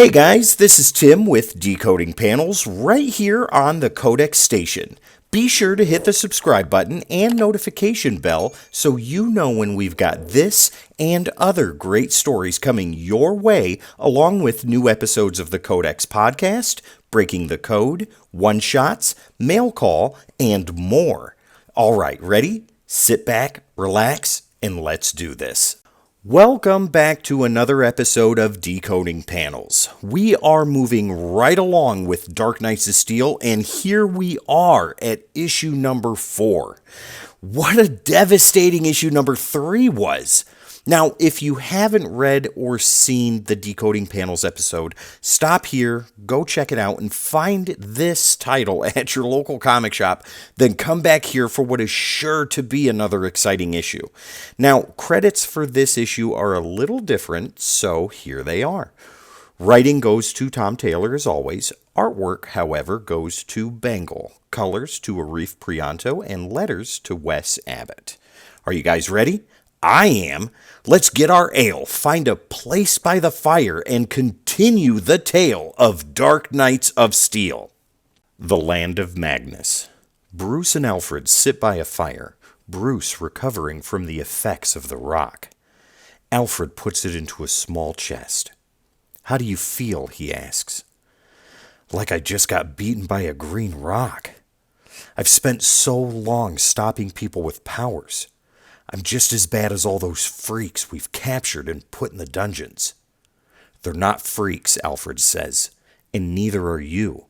Hey guys, this is Tim with Decoding Panels right here on the Codex Station. Be sure to hit the subscribe button and notification bell so you know when we've got this and other great stories coming your way, along with new episodes of the Codex podcast, Breaking the Code, one-shots, mail call, and more. All right, ready? Sit back, relax, and let's do this. Welcome back to another episode of Decoding Panels. We are moving right along with Dark Knights of Steel, and here we are at issue number 4. What a devastating issue number 3 was. Now, if you haven't read or seen the Decoding Panels episode, stop here, go check it out, and find this title at your local comic shop, then come back here for what is sure to be another exciting issue. Now, credits for this issue are a little different, so here they are. Writing goes to Tom Taylor as always. Artwork, however, goes to Bengal. Colors to Arif Prianto, and letters to Wes Abbott. Are you guys ready? I am. Let's get our ale, find a place by the fire, and continue the tale of Dark Knights of Steel. The Land of Magnus. Bruce and Alfred sit by a fire, Bruce recovering from the effects of the rock. Alfred puts it into a small chest. "How do you feel?" he asks. "Like I just got beaten by a green rock. I've spent so long stopping people with powers. I'm just as bad as all those freaks we've captured and put in the dungeons." "They're not freaks," Alfred says, "and neither are you.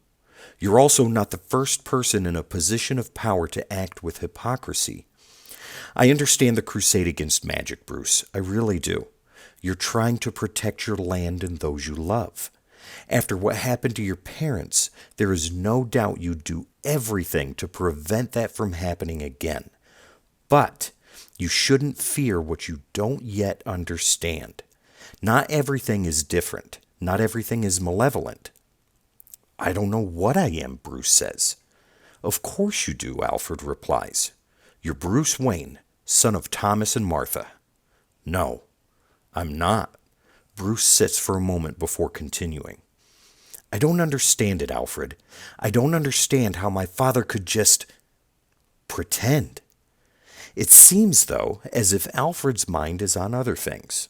You're also not the first person in a position of power to act with hypocrisy. I understand the crusade against magic, Bruce. I really do. You're trying to protect your land and those you love. After what happened to your parents, there is no doubt you'd do everything to prevent that from happening again. But you shouldn't fear what you don't yet understand. Not everything is different. Not everything is malevolent." "I don't know what I am," Bruce says. "Of course you do," Alfred replies. "You're Bruce Wayne, son of Thomas and Martha." "No, I'm not." Bruce sits for a moment before continuing. "I don't understand it, Alfred. I don't understand how my father could just pretend." It seems, though, as if Alfred's mind is on other things.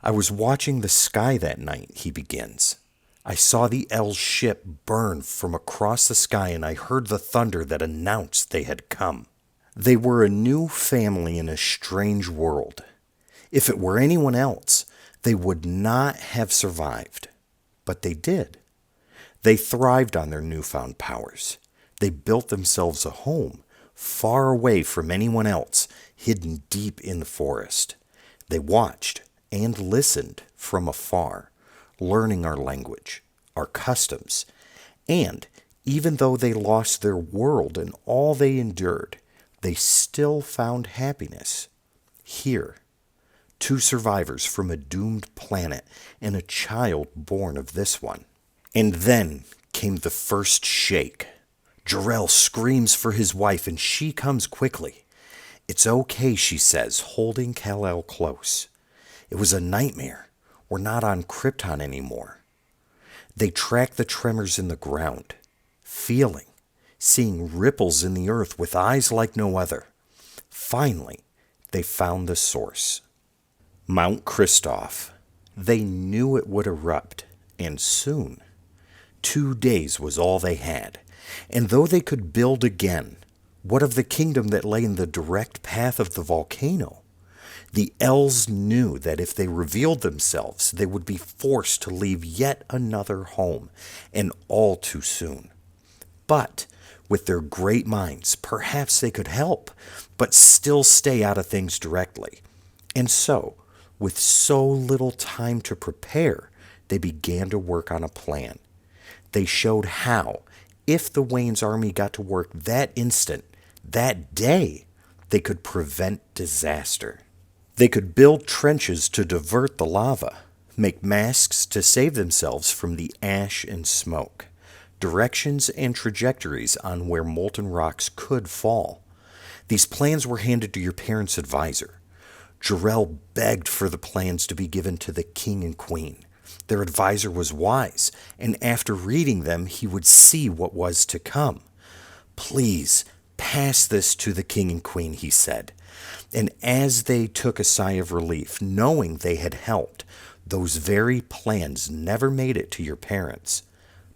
"I was watching the sky that night," he begins. "I saw the L's ship burn from across the sky, and I heard the thunder that announced they had come. They were a new family in a strange world. If it were anyone else, they would not have survived. But they did. They thrived on their newfound powers. They built themselves a home, far away from anyone else, hidden deep in the forest. They watched and listened from afar, learning our language, our customs, and even though they lost their world and all they endured, they still found happiness. Here, 2 survivors from a doomed planet and a child born of this one." And then came the first shake. Jor-El screams for his wife, and she comes quickly. "It's okay," she says, holding Kal-El close. "It was a nightmare. We're not on Krypton anymore." They track the tremors in the ground, feeling, seeing ripples in the earth with eyes like no other. Finally, they found the source. Mount Kristoff. They knew it would erupt, and soon. 2 days was all they had. And though they could build again, what of the kingdom that lay in the direct path of the volcano? The L's knew that if they revealed themselves, they would be forced to leave yet another home, and all too soon. But with their great minds, perhaps they could help, but still stay out of things directly. And so, with so little time to prepare, they began to work on a plan. They showed how, if the Wayne's army got to work that instant, that day, they could prevent disaster. They could build trenches to divert the lava, make masks to save themselves from the ash and smoke, directions and trajectories on where molten rocks could fall. These plans were handed to your parents' advisor. Jor-El begged for the plans to be given to the king and queen. Their advisor was wise, and after reading them, he would see what was to come. Please, pass this to the king and queen, he said. And as they took a sigh of relief, knowing they had helped, those very plans never made it to your parents.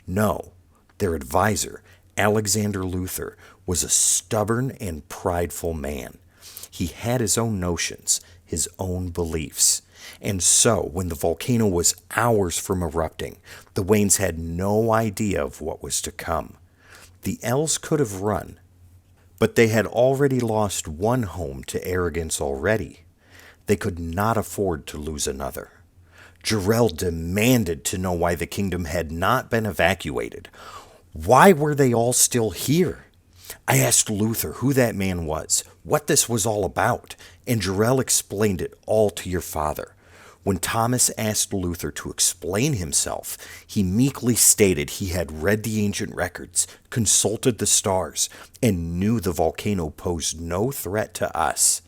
No, their advisor, Alexander Luther, was a stubborn and prideful man. He had his own notions, his own beliefs. And so, when the volcano was hours from erupting, the Waynes had no idea of what was to come. The Els could have run, but they had already lost one home to arrogance already. They could not afford to lose another. Jor-El demanded to know why the kingdom had not been evacuated. Why were they all still here? I asked Luther who that man was, what this was all about, and Jor-El explained it all to your father. When Thomas asked Luther to explain himself, he meekly stated he had read the ancient records, consulted the stars, and knew the volcano posed no threat to us.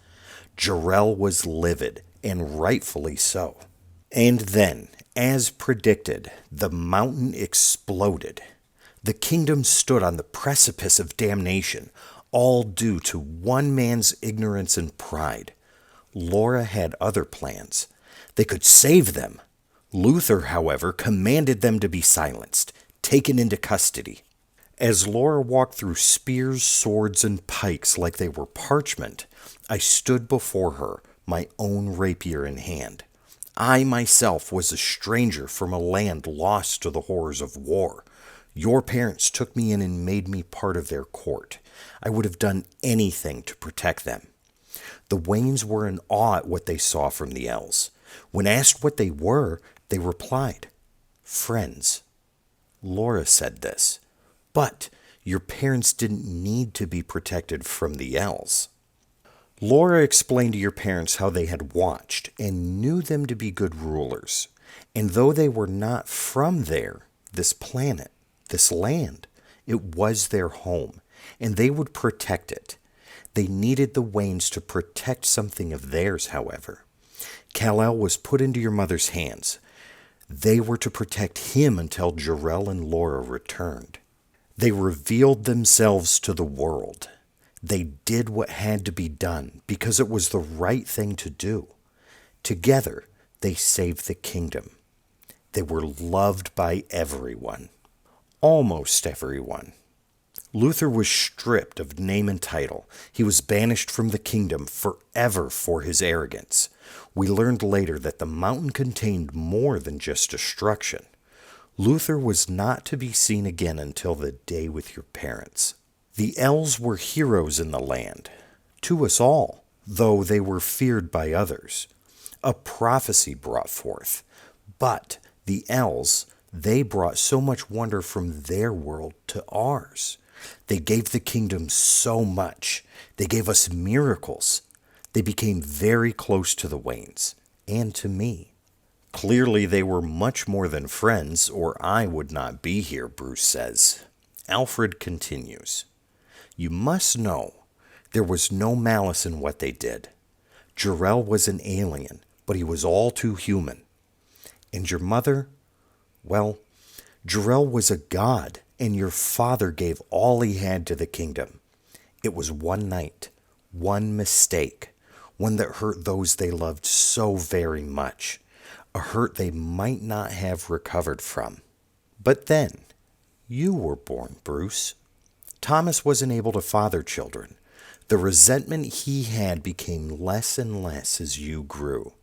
Jor-El was livid, and rightfully so. And then, as predicted, the mountain exploded. The kingdom stood on the precipice of damnation, all due to one man's ignorance and pride. Laura had other plans. They could save them. Luther, however, commanded them to be silenced, taken into custody. As Laura walked through spears, swords, and pikes like they were parchment, I stood before her, my own rapier in hand. I myself was a stranger from a land lost to the horrors of war. Your parents took me in and made me part of their court. I would have done anything to protect them. The Waynes were in awe at what they saw from the Els. When asked what they were, they replied, friends. Laura said this, but your parents didn't need to be protected from the Els. Laura explained to your parents how they had watched and knew them to be good rulers. And though they were not from there, this planet, this land, it was their home, and they would protect it. They needed the Waynes to protect something of theirs, however. Kal-El was put into your mother's hands. They were to protect him until Jor-El and Laura returned. They revealed themselves to the world. They did what had to be done because it was the right thing to do. Together, they saved the kingdom. They were loved by everyone. Almost everyone. Luther was stripped of name and title. He was banished from the kingdom forever for his arrogance. We learned later that the mountain contained more than just destruction. Luther was not to be seen again until the day with your parents. The Els were heroes in the land, to us all, though they were feared by others. A prophecy brought forth. But the Els, they brought so much wonder from their world to ours. They gave the kingdom so much. They gave us miracles. They became very close to the Waynes, and to me. Clearly they were much more than friends, or I would not be here, Bruce says. Alfred continues. You must know, there was no malice in what they did. Jor-El was an alien, but he was all too human. And your mother? Well, Jor-El was a god, and your father gave all he had to the kingdom. It was one night, one mistake, one that hurt those they loved so very much, a hurt they might not have recovered from. But then, you were born, Bruce. Thomas wasn't able to father children. The resentment he had became less and less as you grew.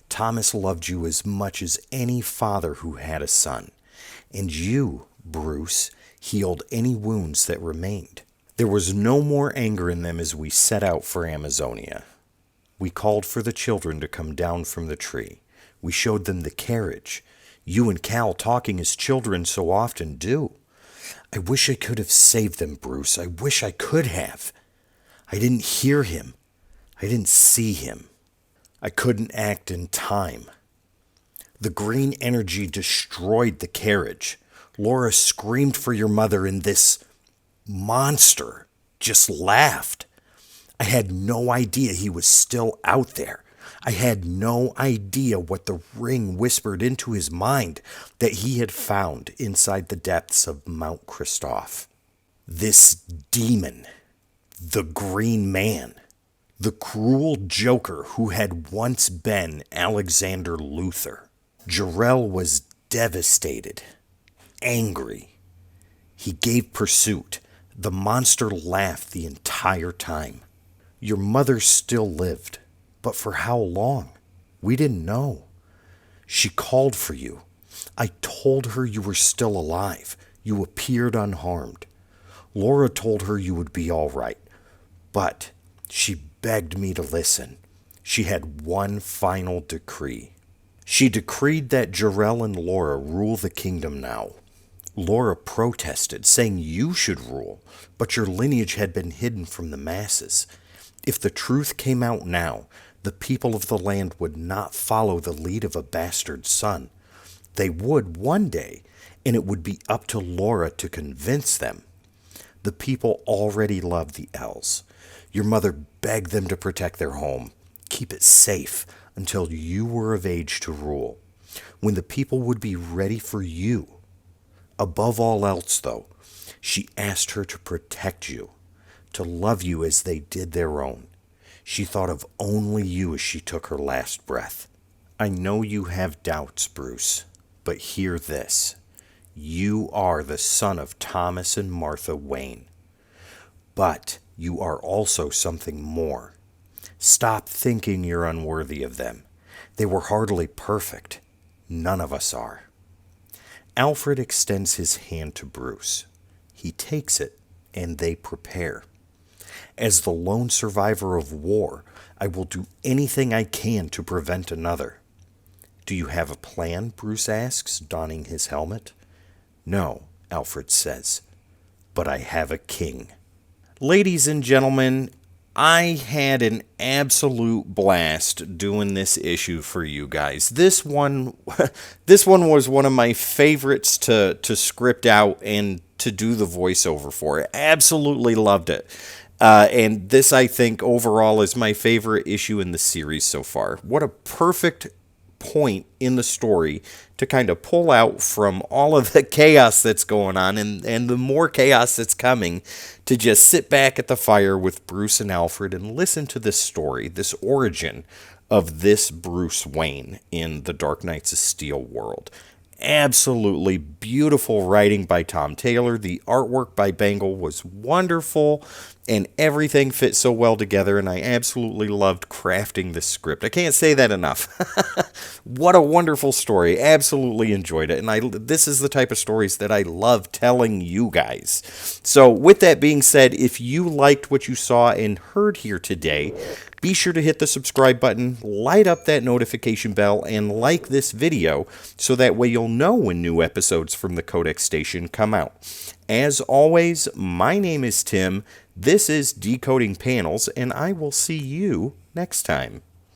Thomas loved you as much as any father who had a son. And you, Bruce, healed any wounds that remained. There was no more anger in them as we set out for Amazonia. We called for the children to come down from the tree. We showed them the carriage. You and Kal talking as children so often do. I wish I could have saved them, Bruce. I wish I could have. I didn't hear him. I didn't see him. I couldn't act in time. The green energy destroyed the carriage. Laura screamed for your mother, and this monster just laughed. I had no idea he was still out there. I had no idea what the ring whispered into his mind that he had found inside the depths of Mount Kristoff. This demon, the Green Man, the cruel joker who had once been Alexander Luthor. Jor-El was devastated, angry. He gave pursuit. The monster laughed the entire time. Your mother still lived, but for how long? We didn't know. She called for you. I told her you were still alive. You appeared unharmed. Laura told her you would be all right, but she begged me to listen. She had one final decree. She decreed that Jor-El and Laura rule the kingdom now. Laura protested, saying you should rule, but your lineage had been hidden from the masses. If the truth came out now, the people of the land would not follow the lead of a bastard son. They would one day, and it would be up to Laura to convince them. The people already loved the Els. Your mother begged them to protect their home, keep it safe until you were of age to rule, when the people would be ready for you. Above all else, though, she asked her to protect you, to love you as they did their own. She thought of only you as she took her last breath. I know you have doubts, Bruce, but hear this. You are the son of Thomas and Martha Wayne. But you are also something more. Stop thinking you're unworthy of them. They were hardly perfect. None of us are. Alfred extends his hand to Bruce. He takes it, and they prepare. As the lone survivor of war, I will do anything I can to prevent another. Do you have a plan? Bruce asks, donning his helmet. No, Alfred says, but I have a king. Ladies and gentlemen, I had an absolute blast doing this issue for you guys. This one was one of my favorites to script out and to do the voiceover for. I absolutely loved it. And this, I think, overall is my favorite issue in the series so far. What a perfect point in the story to kind of pull out from all of the chaos that's going on and the more chaos that's coming, to just sit back at the fire with Bruce and Alfred and listen to this story, this origin of this Bruce Wayne in the Dark Knights of Steel world. Absolutely beautiful writing by Tom Taylor. The artwork by Bengal was wonderful, and everything fit so well together, and I absolutely loved crafting this script. I can't say that enough. What a wonderful story. Absolutely enjoyed it, and this is the type of stories that I love telling you guys. So with that being said, if you liked what you saw and heard here today, be sure to hit the subscribe button, light up that notification bell, and like this video so that way you'll know when new episodes from the Codex Station come out. As always, my name is Tim, this is Decoding Panels, and I will see you next time.